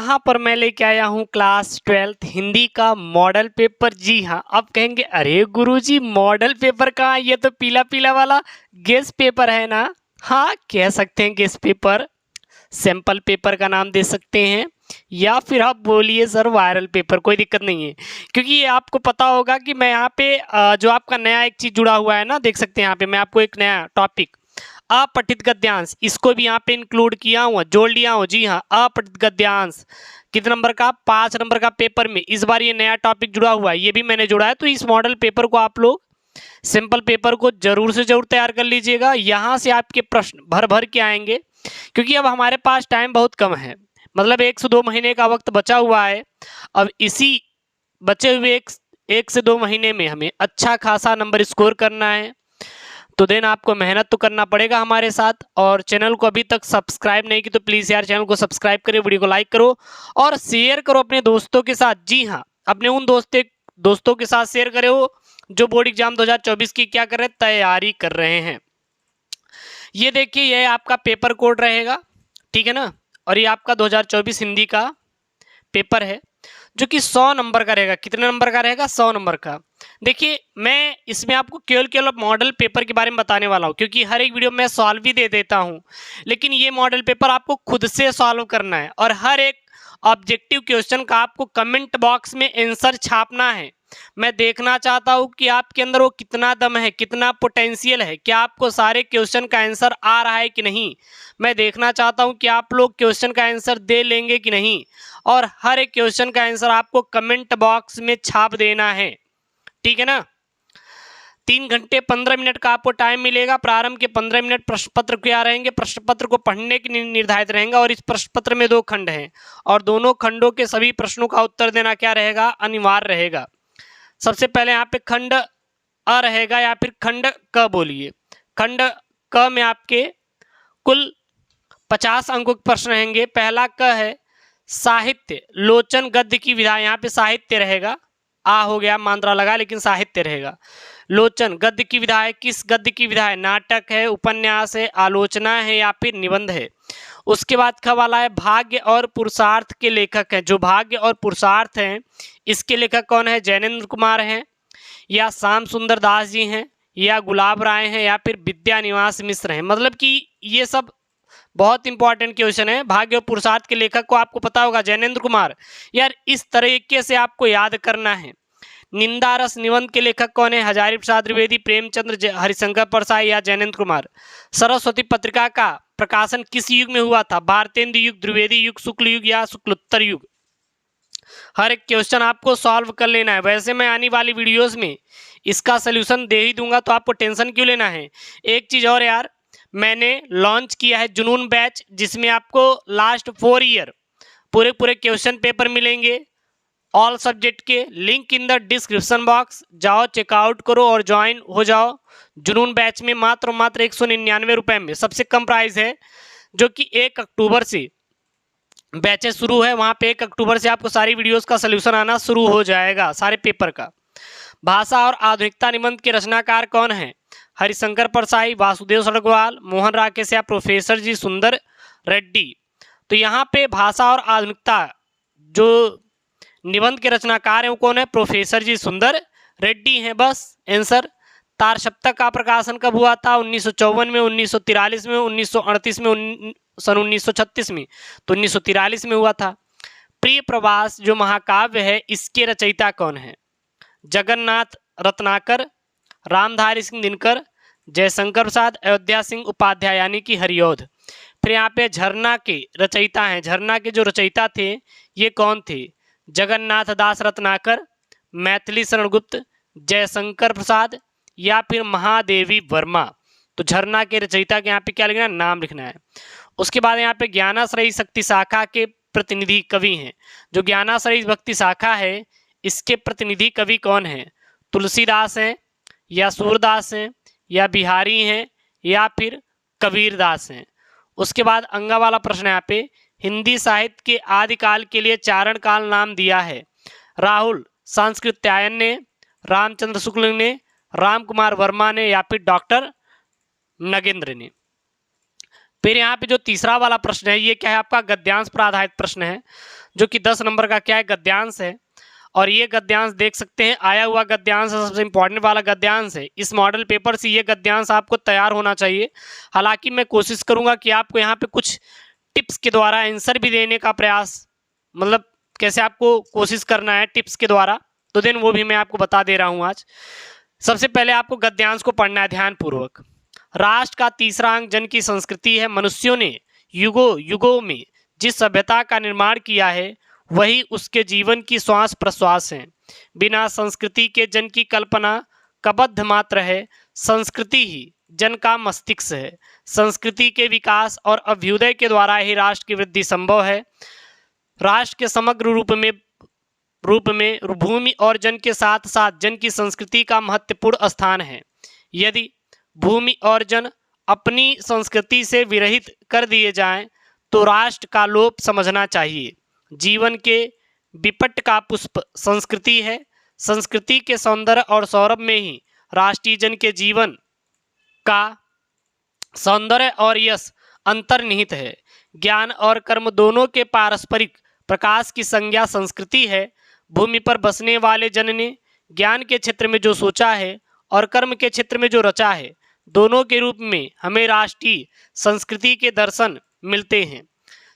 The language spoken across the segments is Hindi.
यहाँ पर मैं लेके आया हूँ क्लास 12th हिंदी का मॉडल पेपर। जी हाँ, अब कहेंगे अरे गुरुजी मॉडल पेपर कहाँ, ये तो पीला पीला वाला गेस पेपर है ना। हाँ, कह सकते हैं गेस पेपर, सैंपल पेपर का नाम दे सकते हैं, या फिर आप बोलिए सर वायरल पेपर, कोई दिक्कत नहीं है। क्योंकि ये आपको पता होगा कि मैं यहाँ पे जो आपका नया एक चीज़ जुड़ा हुआ है ना, देख सकते हैं यहाँ पे मैं आपको एक नया टॉपिक अपठित गद्यांश, इसको भी यहाँ पे इंक्लूड किया हूँ, जोड़ लिया हूँ। जी हाँ, अपठित गद्यांश कितने नंबर का, 5 नंबर का पेपर में इस बार ये नया टॉपिक जुड़ा हुआ है, ये भी मैंने जोड़ा है। तो इस मॉडल पेपर को आप लोग सिंपल पेपर को जरूर से जरूर तैयार कर लीजिएगा। यहाँ से आपके प्रश्न भर भर के आएंगे, क्योंकि अब हमारे पास टाइम बहुत कम है, मतलब 1 से 2 महीने का वक्त बचा हुआ है। अब इसी बचे हुए एक से 2 महीने में हमें अच्छा खासा नंबर स्कोर करना है, तो देन आपको मेहनत तो करना पड़ेगा हमारे साथ। और चैनल को अभी तक सब्सक्राइब नहीं की तो प्लीज़ यार चैनल को सब्सक्राइब करो, वीडियो को लाइक करो और शेयर करो अपने दोस्तों के साथ। जी हाँ, अपने उन दोस्तों के साथ शेयर करो जो बोर्ड एग्जाम 2024 की क्या कर रहे हैं, तैयारी कर रहे हैं। ये देखिए, ये आपका पेपर कोड रहेगा, ठीक है ना। और ये आपका 2024 हिंदी का पेपर है, जो कि 100 नंबर का रहेगा। कितने नंबर का रहेगा, 100 नंबर का। देखिए, मैं इसमें आपको केवल मॉडल पेपर के बारे में बताने वाला हूँ, क्योंकि हर एक वीडियो में सॉल्व भी दे देता हूँ, लेकिन ये मॉडल पेपर आपको खुद से सॉल्व करना है और हर एक ऑब्जेक्टिव क्वेश्चन का आपको कमेंट बॉक्स में आंसर छापना है। मैं देखना चाहता हूँ कि आपके अंदर वो कितना दम है, कितना पोटेंशियल है, क्या आपको सारे क्वेश्चन का आंसर आ रहा है कि नहीं। मैं देखना चाहता हूँ कि आप लोग क्वेश्चन का आंसर दे लेंगे कि नहीं, और हर एक क्वेश्चन का आंसर आपको कमेंट बॉक्स में छाप देना है, ठीक है ना। 3 घंटे 15 मिनट का आपको टाइम मिलेगा। प्रारंभ के 15 मिनट प्रश्न पत्र क्या रहेंगे, प्रश्न पत्र को पढ़ने के निर्धारित रहेंगे, और इस प्रश्न पत्र में 2 खंड हैं और दोनों खंडों के सभी प्रश्नों का उत्तर देना क्या रहेगा, अनिवार्य रहेगा। सबसे पहले यहाँ पे खंड अ रहेगा, या फिर खंड क बोलिए। खंड क में आपके कुल 50 अंकों के प्रश्न रहेंगे। पहला क है साहित्य लोचन गद्य की विधा, यहाँ पे साहित्य रहेगा, आ हो गया मात्रा लगा, लेकिन साहित्य रहेगा। लोचन गद्य की विधा है, किस गद्य की विधा है, नाटक है, उपन्यास है, आलोचना है, या फिर निबंध है। उसके बाद ख वाला है भाग्य और पुरुषार्थ के लेखक हैं। जो भाग्य और पुरुषार्थ हैं, इसके लेखक कौन है, जैनेन्द्र कुमार हैं, या श्याम सुंदर दास जी हैं, या गुलाब राय हैं, या फिर विद्यानिवास मिश्र हैं। मतलब कि ये सब बहुत इंपॉर्टेंट क्वेश्चन है। भाग्य और पुरुषार्थ के लेखक को आपको पता होगा, जैनेन्द्र कुमार। यार इस तरीके से आपको याद करना है। निंदा रस निबंध के लेखक कौन है, हजारी प्रसाद द्विवेदी, प्रेमचंद्र, हरिशंकर प्रसाद, या जैनेन्द्र कुमार। सरस्वती पत्रिका का प्रकाशन किस युग में हुआ था, भारतेंदु युग, द्विवेदी युग, शुक्ल युग, या शुक्लोत्तर युग। हर एक क्वेश्चन आपको सॉल्व कर लेना है। वैसे मैं आने वाली वीडियोस में इसका सोल्यूशन दे ही दूंगा, तो आपको टेंशन क्यों लेना है। एक चीज़ और यार, मैंने लॉन्च किया है जुनून बैच, जिसमें आपको लास्ट 4 ईयर पूरे क्वेश्चन पेपर मिलेंगे ऑल सब्जेक्ट के। Link in the description box, जाओ चेकआउट करो और ज्वाइन हो जाओ जुनून बैच में। मात्र 199 रुपये में सबसे कम प्राइस है, जो कि 1 अक्टूबर से बैचेस शुरू है। वहाँ पे 1 अक्टूबर से आपको सारी वीडियोस का सलूशन आना शुरू हो जाएगा, सारे पेपर का। भाषा और आधुनिकता निबंध के रचनाकार कौन है, हरिशंकर परसाई, वासुदेव सड़गवाल, मोहन राकेश, या प्रोफेसर जी सुंदर रेड्डी। तो यहाँ पे भाषा और आधुनिकता जो निबंध के रचनाकार हैं वो कौन है, प्रोफेसर जी सुंदर रेड्डी हैं। बस आंसर। तार सप्तक का प्रकाशन कब हुआ था, 1954 में, 1943 में, 1938 में, सन 1936 में। तो 1943 में हुआ था। प्रिय प्रवास जो महाकाव्य है, इसके रचयिता कौन है, जगन्नाथ रत्नाकर, रामधारी सिंह दिनकर, जयशंकर प्रसाद, अयोध्या सिंह उपाध्याय, यानी कि हरिऔध। फिर यहाँ पे झरना के रचयिता हैं। झरना के जो रचयिता थे ये कौन थे, जगन्नाथ दास रत्नाकर, मैथिली शरण गुप्त, जयशंकर प्रसाद, या फिर महादेवी वर्मा। तो झरना के रचयिता के यहाँ पे क्या लिखना है, नाम लिखना है। उसके बाद यहाँ पे ज्ञानाश्रयी शक्ति शाखा के प्रतिनिधि कवि हैं। जो ज्ञानाश्रयी भक्ति शाखा है, इसके प्रतिनिधि कवि कौन है, तुलसीदास हैं, या सूरदास हैं, या बिहारी हैं, या फिर कबीरदास हैं। उसके बाद अंगा वाला प्रश्न यहाँ पे, हिंदी साहित्य के आदिकाल के लिए चारण काल नाम दिया है, राहुल सांस्कृत्यायन ने, रामचंद्र शुक्ल ने, राम कुमार वर्मा ने, या फिर डॉक्टर नगेंद्र ने। फिर यहाँ पे जो तीसरा वाला प्रश्न है ये क्या है, आपका गद्यांश पर आधारित प्रश्न है, जो कि 10 नंबर का क्या है, गद्यांश है। और ये गद्यांश देख सकते हैं, आया हुआ गद्यांश सबसे इंपॉर्टेंट वाला गद्यांश है। इस मॉडल पेपर से ये गद्यांश आपको तैयार होना चाहिए। हालांकि मैं कोशिश करूंगा कि आपको यहाँ पे कुछ टिप्स के द्वारा आंसर भी देने का प्रयास, मतलब कैसे आपको कोशिश करना है टिप्स के द्वारा, तो देन वो भी मैं आपको बता दे रहा हूँ आज। सबसे पहले आपको गद्यांश को पढ़ना है ध्यानपूर्वक। राष्ट्र का तीसरा अंग जन की संस्कृति है। मनुष्यों ने युगों युगों में जिस सभ्यता का निर्माण किया है वही उसके जीवन की श्वास प्रश्वास है। बिना संस्कृति के जन की कल्पना कबद्ध मात्र है। संस्कृति ही जन का मस्तिष्क है। संस्कृति के विकास और अभ्युदय के द्वारा ही राष्ट्र की वृद्धि संभव है। राष्ट्र के समग्र रूप में भूमि और जन के साथ साथ जन की संस्कृति का महत्वपूर्ण स्थान है। यदि भूमि और जन अपनी संस्कृति से विरहित कर दिए जाएं तो राष्ट्र का लोप समझना चाहिए। जीवन के विपट का पुष्प संस्कृति है। संस्कृति के सौंदर्य और सौरभ में ही राष्ट्रीय जन के जीवन का सौंदर्य और यश अंतर्निहित है। ज्ञान और कर्म दोनों के पारस्परिक प्रकाश की संज्ञा संस्कृति है। भूमि पर बसने वाले जन ने ज्ञान के क्षेत्र में जो सोचा है और कर्म के क्षेत्र में जो रचा है, दोनों के रूप में हमें राष्ट्रीय संस्कृति के दर्शन मिलते हैं।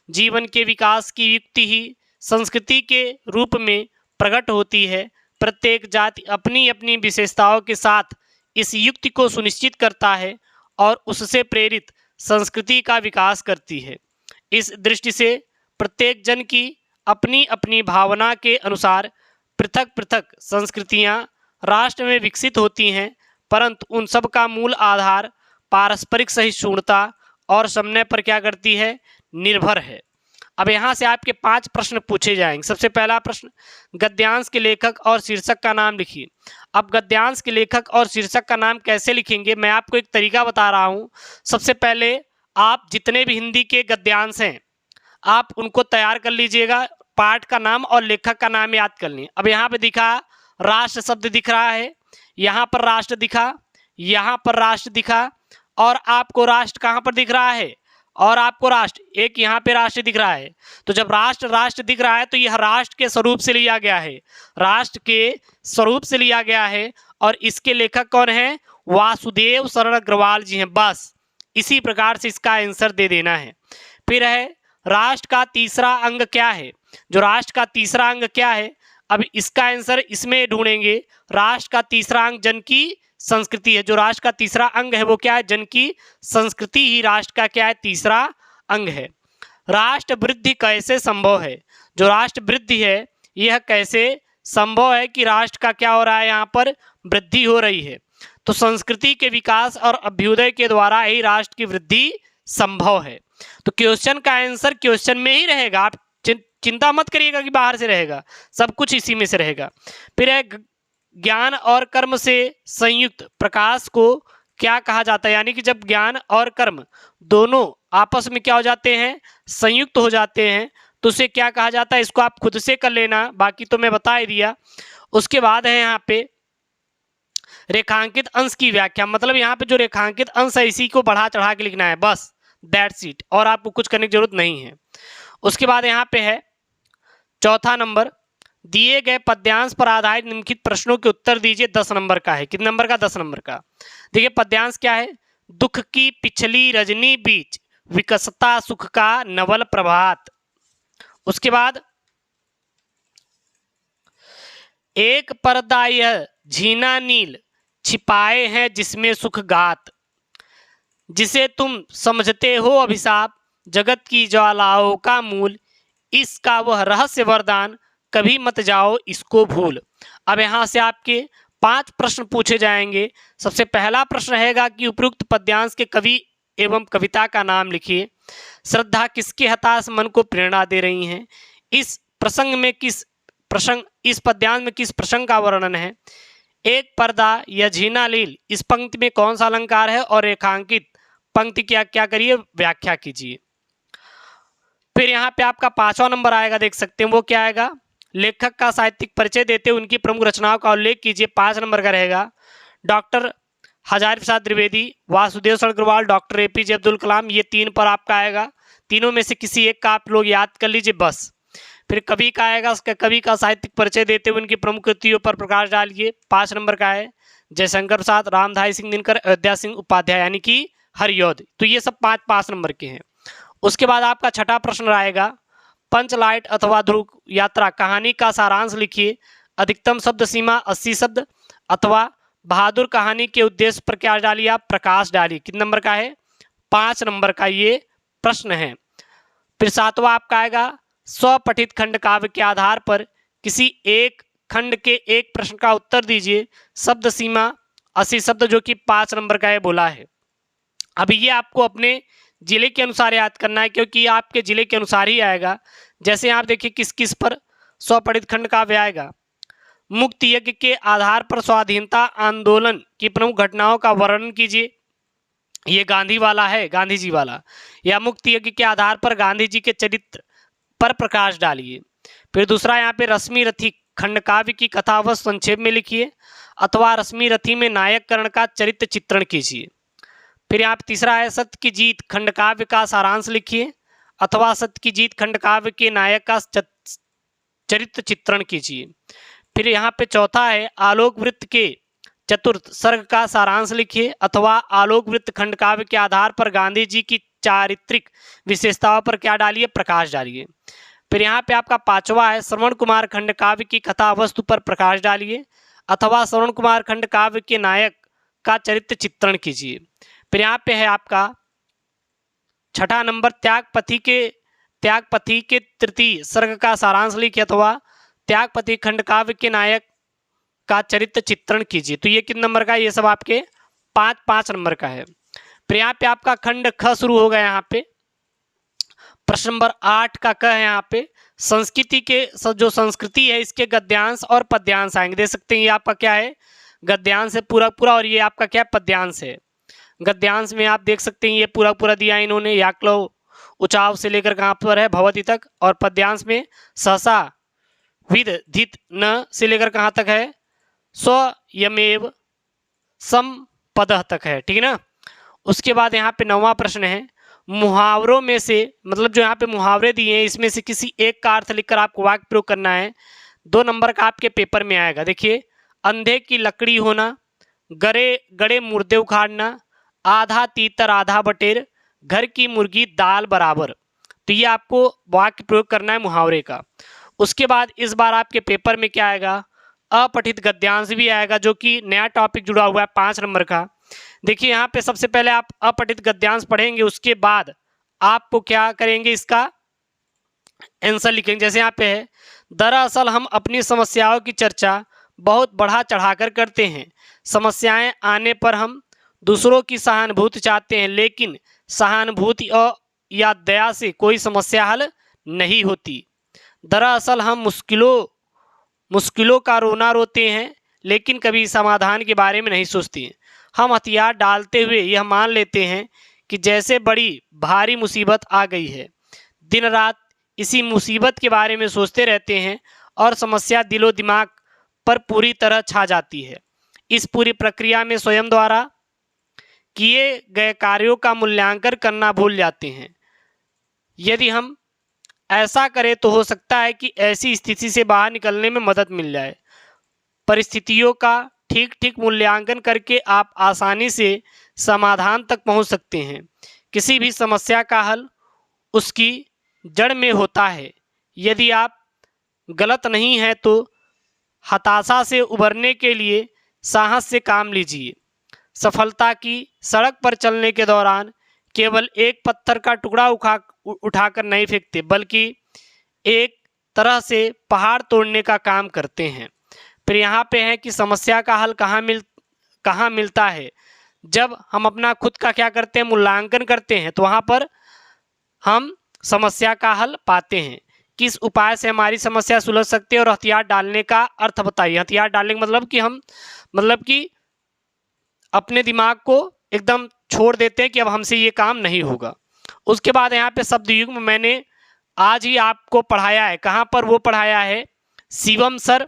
जीवन के विकास की युक्ति ही संस्कृति के रूप में प्रकट होती है। प्रत्येक जाति अपनी अपनी विशेषताओं के साथ इस युक्ति को सुनिश्चित करता है और उससे प्रेरित संस्कृति का विकास करती है। इस दृष्टि से प्रत्येक जन की अपनी अपनी भावना के अनुसार पृथक पृथक संस्कृतियां राष्ट्र में विकसित होती हैं, परंतु उन सब का मूल आधार पारस्परिक सहिष्णुता और समन्वय पर क्या करती है, निर्भर है। अब यहाँ से आपके 5 प्रश्न पूछे जाएंगे। सबसे पहला प्रश्न, गद्यांश के लेखक और शीर्षक का नाम लिखिए। अब गद्यांश के लेखक और शीर्षक का नाम कैसे लिखेंगे, मैं आपको एक तरीका बता रहा हूँ। सबसे पहले आप जितने भी हिंदी के गद्यांश हैं आप उनको तैयार कर लीजिएगा, पाठ का नाम और लेखक का नाम याद कर लें। अब यहाँ पे दिखा राष्ट्र शब्द दिख रहा है, यहाँ पर राष्ट्र दिखा, यहाँ पर राष्ट्र दिखा, और आपको राष्ट्र कहाँ पर दिख रहा है, और आपको राष्ट्र एक यहाँ पे राष्ट्र दिख रहा है। तो जब राष्ट्र राष्ट्र दिख रहा है तो यह राष्ट्र के स्वरूप से लिया गया है, राष्ट्र के स्वरूप से लिया गया है। और इसके लेखक कौन है, वासुदेव शरण अग्रवाल जी हैं। बस इसी प्रकार से इसका आंसर दे देना है। फिर है राष्ट्र का तीसरा अंग क्या है, जो राष्ट्र का तीसरा अंग क्या है, अब इसका आंसर इसमें ढूंढेंगे। राष्ट्र का तीसरा अंग जन की संस्कृति है। जो राष्ट्र का तीसरा अंग है वो क्या है, जन की संस्कृति ही राष्ट्र का क्या है, तीसरा अंग है। राष्ट्र वृद्धि कैसे संभव है, जो राष्ट्र वृद्धि है यह कैसे संभव है कि राष्ट्र का क्या हो रहा है, यहाँ पर वृद्धि हो रही है। तो संस्कृति के विकास और अभ्युदय के द्वारा ही राष्ट्र की वृद्धि संभव है। तो क्वेश्चन का आंसर क्वेश्चन में ही रहेगा, आप चिंता मत करिएगा कि बाहर से रहेगा, सब कुछ इसी में से रहेगा। फिर है ज्ञान और कर्म से संयुक्त प्रकाश को क्या कहा जाता है, यानी कि जब ज्ञान और कर्म दोनों आपस में क्या हो जाते हैं, संयुक्त हो जाते हैं, तो उसे क्या कहा जाता है, इसको आप खुद से कर लेना, बाकी तो मैं बता ही दिया। उसके बाद है यहाँ पे रेखांकित अंश की व्याख्या, मतलब यहाँ पे जो रेखांकित अंश है इसी को बढ़ा चढ़ा के लिखना है, बस दैट्स इट, और आपको कुछ करने की जरूरत नहीं है। उसके बाद यहाँ पे है चौथा नंबर, दिए गए पद्यांश पर आधारित निम्नलिखित प्रश्नों के उत्तर दीजिए। 10 नंबर का है, कितने नंबर का, 10 नंबर का। देखिए पद्यांश क्या है, दुख की पिछली रजनी बीच विकसता सुख का नवल प्रभात। उसके बाद एक पर्दा यह झीना नील छिपाए हैं जिसमें सुख गात, जिसे तुम समझते हो अभिशाप जगत की ज्वालाओं का मूल, इसका वह रहस्य वरदान कभी मत जाओ इसको भूल। अब यहाँ से आपके 5 प्रश्न पूछे जाएंगे। सबसे पहला प्रश्न रहेगा कि उपयुक्त पद्यांश के कवि एवं कविता का नाम लिखिए। श्रद्धा किसके हताश मन को प्रेरणा दे रही हैं। इस पद्यांश में किस प्रसंग का वर्णन है। एक पर्दा या झीना लील, इस पंक्ति में कौन सा अलंकार है, और रेखांकित पंक्ति क्या करिए, व्याख्या कीजिए। फिर यहाँ पे आपका 5वां नंबर आएगा, देख सकते हैं वो क्या आएगा, लेखक का साहित्यिक परिचय देते हुए उनकी प्रमुख रचनाओं का उल्लेख कीजिए। 5 नंबर का रहेगा। Doctor Hazari Prasad Dwivedi, Vasudev Agarwal, doctor APJ Abdul Kalam, ये 3 पर आपका आएगा। तीनों में से किसी एक का आप लोग याद कर लीजिए बस। फिर कवि का आएगा, उसका कवि का साहित्यिक परिचय देते हुए उनकी प्रमुख कृतियों पर प्रकाश डालिए। 5 नंबर का है जयशंकर प्रसाद, रामधारी सिंह दिनकर, अयोध्या सिंह उपाध्याय यानी कि हरिऔध। तो ये सब 5-5 नंबर के हैं। उसके बाद आपका छठा प्रश्न आएगा, पंचलाइट अथवा ध्रुव यात्रा कहानी का सारांश लिखिए। अधिकतम शब्द सीमा 80 शब्द, अथवा बहादुर कहानी के उद्देश्य पर क्या डालिए आप, प्रकाश डालिए। कितने नंबर का है, 5 नंबर का ये प्रश्न है। फिर 7वां आपका आएगा, स्वपठित खंड काव्य के आधार पर किसी एक खंड के एक प्रश्न का उत्तर दीजिए। शब्द सीमा 80 शब्द, जो कि 5 नंबर का है बोला है। अब ये आपको अपने जिले के अनुसार याद करना है, क्योंकि आपके जिले के अनुसार ही आएगा। जैसे आप देखिए किस किस पर स्वपठित खंड काव्य आएगा। मुक्ति यज्ञ के आधार पर स्वाधीनता आंदोलन की प्रमुख घटनाओं का वर्णन कीजिए। ये गांधी वाला है, गांधी जी वाला। या मुक्ति यज्ञ के आधार पर गांधी जी के चरित्र पर प्रकाश डालिए। फिर दूसरा यहाँ पे रश्मि रथी खंड काव्य की कथावस्तु संक्षेप में लिखिए, अथवा रश्मि रथी में नायक कर्ण का चरित्र चित्रण कीजिए। फिर यहाँ पे तीसरा है सत्य की जीत खंड काव्य का सारांश लिखिए, अथवा सत्य की जीत खंड काव्य के नायक का चरित्र चित्रण कीजिए। फिर यहाँ पे चौथा है आलोक वृत्त के चतुर्थ सर्ग का सारांश लिखिए, अथवा आलोक वृत्त खंड काव्य के आधार पर गांधी जी की चारित्रिक विशेषताओं पर क्या डालिए, प्रकाश डालिए। फिर यहाँ पे आपका 5वां है श्रवण कुमार खंड काव्य की कथा वस्तु पर प्रकाश डालिए, अथवा श्रवण कुमार खंड काव्य के नायक का चरित्र चित्रण कीजिए। फिर यहाँ पे है आपका 6ठा नंबर त्यागपथी के तृतीय सर्ग का सारांश लिखिए, अथवा त्यागपथी खंड काव्य के नायक का चरित्र चित्रण कीजिए। तो ये कितने नंबर का है, ये सब आपके 5-5 नंबर का है। फिर यहाँ पे आपका खंड ख शुरू होगा। यहाँ पे प्रश्न नंबर 8 का क है। यहाँ पे संस्कृति के जो संस्कृति है इसके गद्यांश और पद्यांश आएंगे। देख सकते हैं ये आपका क्या है, गद्यांश है पूरा पूरा, और ये आपका क्या है, पद्यांश है। गद्यांश में आप देख सकते हैं ये पूरा पूरा दिया इन्होंने, याक्लो उचाव से लेकर कहाँ पर है, भवति तक। और पद्यांश में सहसा विद धित न से लेकर कहाँ तक है, स्वयमेव संपदः तक है, ठीक है ना। उसके बाद यहाँ पे 9वां प्रश्न है, मुहावरों में से मतलब जो यहाँ पे मुहावरे दिए हैं इसमें से किसी एक का अर्थ लिखकर आपको वाक्य प्रयोग करना है। 2 नंबर का आपके पेपर में आएगा। देखिए, अंधे की लकड़ी होना, गड़े मुर्दे उखाड़ना, आधा तीतर आधा बटेर, घर की मुर्गी दाल बराबर। तो ये आपको वाक्य प्रयोग करना है मुहावरे का। उसके बाद इस बार आपके पेपर में क्या आएगा, अपठित गद्यांश भी आएगा, जो कि नया टॉपिक जुड़ा हुआ है 5 नंबर का। देखिए यहाँ पे सबसे पहले आप अपठित गद्यांश पढ़ेंगे, उसके बाद आपको क्या करेंगे, इसका आंसर लिखेंगे। जैसे यहाँ पे है, दरअसल हम अपनी समस्याओं की चर्चा बहुत बढ़ा चढ़ाकर करते हैं। समस्याएं आने पर हम दूसरों की सहानुभूति चाहते हैं, लेकिन सहानुभूति और या दया से कोई समस्या हल नहीं होती। दरअसल हम मुश्किलों का रोना रोते हैं, लेकिन कभी समाधान के बारे में नहीं सोचते। हम हथियार डालते हुए यह मान लेते हैं कि जैसे बड़ी भारी मुसीबत आ गई है, दिन रात इसी मुसीबत के बारे में सोचते रहते हैं और समस्या दिलो दिमाग पर पूरी तरह छा जाती है। इस पूरी प्रक्रिया में स्वयं द्वारा किए गए कार्यों का मूल्यांकन करना भूल जाते हैं। यदि हम ऐसा करें तो हो सकता है कि ऐसी स्थिति से बाहर निकलने में मदद मिल जाए। परिस्थितियों का ठीक ठीक मूल्यांकन करके आप आसानी से समाधान तक पहुंच सकते हैं। किसी भी समस्या का हल उसकी जड़ में होता है। यदि आप गलत नहीं हैं तो हताशा से उबरने के लिए साहस से काम लीजिए। सफलता की सड़क पर चलने के दौरान केवल एक पत्थर का टुकड़ा उठाकर नहीं फेंकते, बल्कि एक तरह से पहाड़ तोड़ने का काम करते हैं। फिर यहाँ पे है कि समस्या का हल कहाँ मिलता है, जब हम अपना खुद का क्या करते हैं, मूल्यांकन करते हैं, तो वहाँ पर हम समस्या का हल पाते हैं। किस उपाय से हमारी समस्या सुलझ सकती है और हथियार डालने का अर्थ बताइए। हथियार डालने का मतलब कि अपने दिमाग को एकदम छोड़ देते हैं कि अब हमसे ये काम नहीं होगा। उसके बाद यहाँ पे शब्द युग्म मैंने आज ही आपको पढ़ाया है। कहाँ पर वो पढ़ाया है, शिवम सर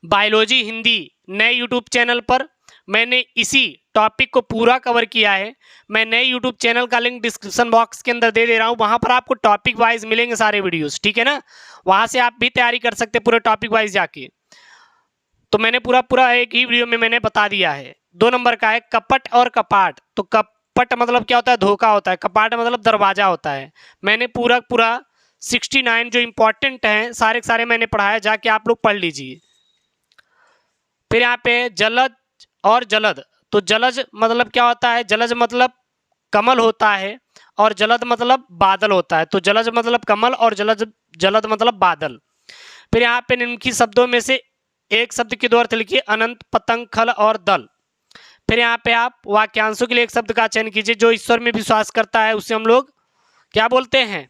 बायोलॉजी हिंदी नए यूट्यूब चैनल पर। मैंने इसी टॉपिक को पूरा कवर किया है। मैं नए यूट्यूब चैनल का लिंक डिस्क्रिप्शन बॉक्स के अंदर दे रहा हूँ, वहां पर आपको टॉपिक वाइज मिलेंगे सारे वीडियोस, ठीक है ना। वहां से आप भी तैयारी कर सकते हैं पूरे टॉपिक वाइज जाके। तो मैंने पूरा एक ही वीडियो में मैंने बता दिया है। 2 नंबर का है कपट और कपाट। तो कपट मतलब क्या होता है, धोखा होता है। कपाट मतलब दरवाजा होता है। मैंने पूरा 69 जो इंपॉर्टेंट हैं सारे के सारे मैंने पढ़ाया, जाके आप लोग पढ़ लीजिए। फिर यहाँ पे जलज और जलद। तो जलज मतलब क्या होता है, जलज मतलब कमल होता है और जलद मतलब बादल होता है। तो जलज मतलब कमल और जलद मतलब बादल। फिर यहाँ पे निम्नलिखित शब्दों में से एक शब्द के 2 अर्थ लिखिए, अनंत, पतंग, खल और दल। फिर यहाँ पे आप वाक्यांशों के लिए एक शब्द का चयन कीजिए। जो ईश्वर में विश्वास करता है उसे हम लोग क्या बोलते हैं,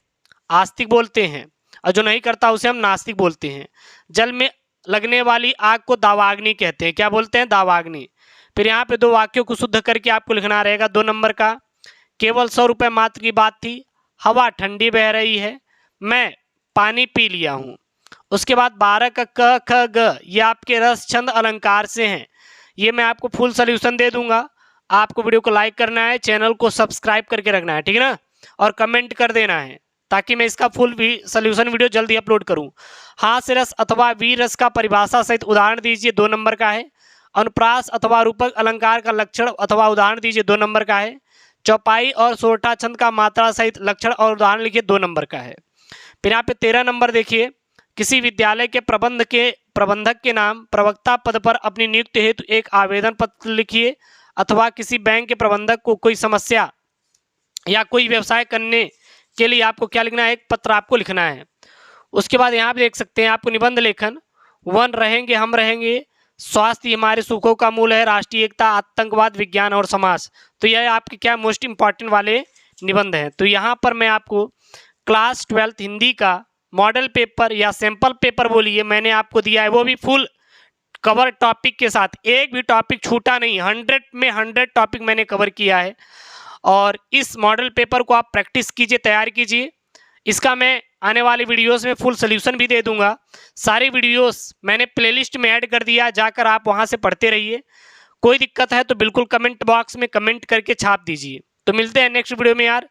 आस्तिक बोलते हैं, और जो नहीं करता उसे हम नास्तिक बोलते हैं। जल में लगने वाली आग को दावाग्नि कहते हैं। क्या बोलते हैं, दावाग्नि। फिर यहाँ पे 2 वाक्यों को शुद्ध करके आपको लिखना रहेगा। 2 नंबर का, केवल 100 रुपये मात्र की बात थी, हवा ठंडी बह रही है, मैं पानी पी लिया हूँ। उसके बाद 12 का क ख ग, ये आपके रस छंद अलंकार से हैं। ये मैं आपको फुल सोल्यूशन दे दूंगा। आपको वीडियो को लाइक करना है, चैनल को सब्सक्राइब करके रखना है, ठीक है ना, और कमेंट कर देना है ताकि मैं इसका फुल सोल्यूशन वीडियो जल्दी अपलोड करूं। हास्य रस अथवा वीर रस का परिभाषा सहित उदाहरण दीजिए। 2 नंबर का है। अनुप्रास अथवा रूपक अलंकार का लक्षण अथवा उदाहरण दीजिए। 2 नंबर का है। चौपाई और सोरठा छंद का मात्रा सहित लक्षण और उदाहरण लिखिए। 2 नंबर का है। फिर यहाँ पे 13 नंबर देखिए, किसी विद्यालय के प्रबंधक के नाम प्रवक्ता पद पर अपनी नियुक्ति हेतु एक आवेदन पत्र लिखिए, अथवा किसी बैंक के प्रबंधक को कोई समस्या या कोई व्यवसाय करने के लिए आपको क्या लिखना है, एक पत्र आपको लिखना है। उसके बाद यहाँ पे देख सकते हैं आपको निबंध लेखन, वन रहेंगे हम रहेंगे, स्वास्थ्य हमारे सुखों का मूल है, राष्ट्रीय एकता, आतंकवाद, विज्ञान और समाज। तो यह आपके क्या मोस्ट इंपॉर्टेंट वाले निबंध हैं। तो यहाँ पर मैं आपको क्लास 12th हिंदी का मॉडल पेपर या सैंपल पेपर बोलिए मैंने आपको दिया है, वो भी फुल कवर टॉपिक के साथ, एक भी टॉपिक छूटा नहीं। 100 में 100 टॉपिक मैंने कवर किया है। और इस मॉडल पेपर को आप प्रैक्टिस कीजिए, तैयार कीजिए। इसका मैं आने वाले वीडियोस में फुल सोल्यूशन भी दे दूंगा। सारी वीडियोस मैंने प्लेलिस्ट में ऐड कर दिया, जाकर आप वहां से पढ़ते रहिए। कोई दिक्कत है तो बिल्कुल कमेंट बॉक्स में कमेंट करके छाप दीजिए। तो मिलते हैं नेक्स्ट वीडियो में यार।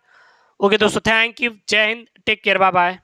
ओके दोस्तों, थैंक यू, जय हिंद, टेक केयर, बाय बाय।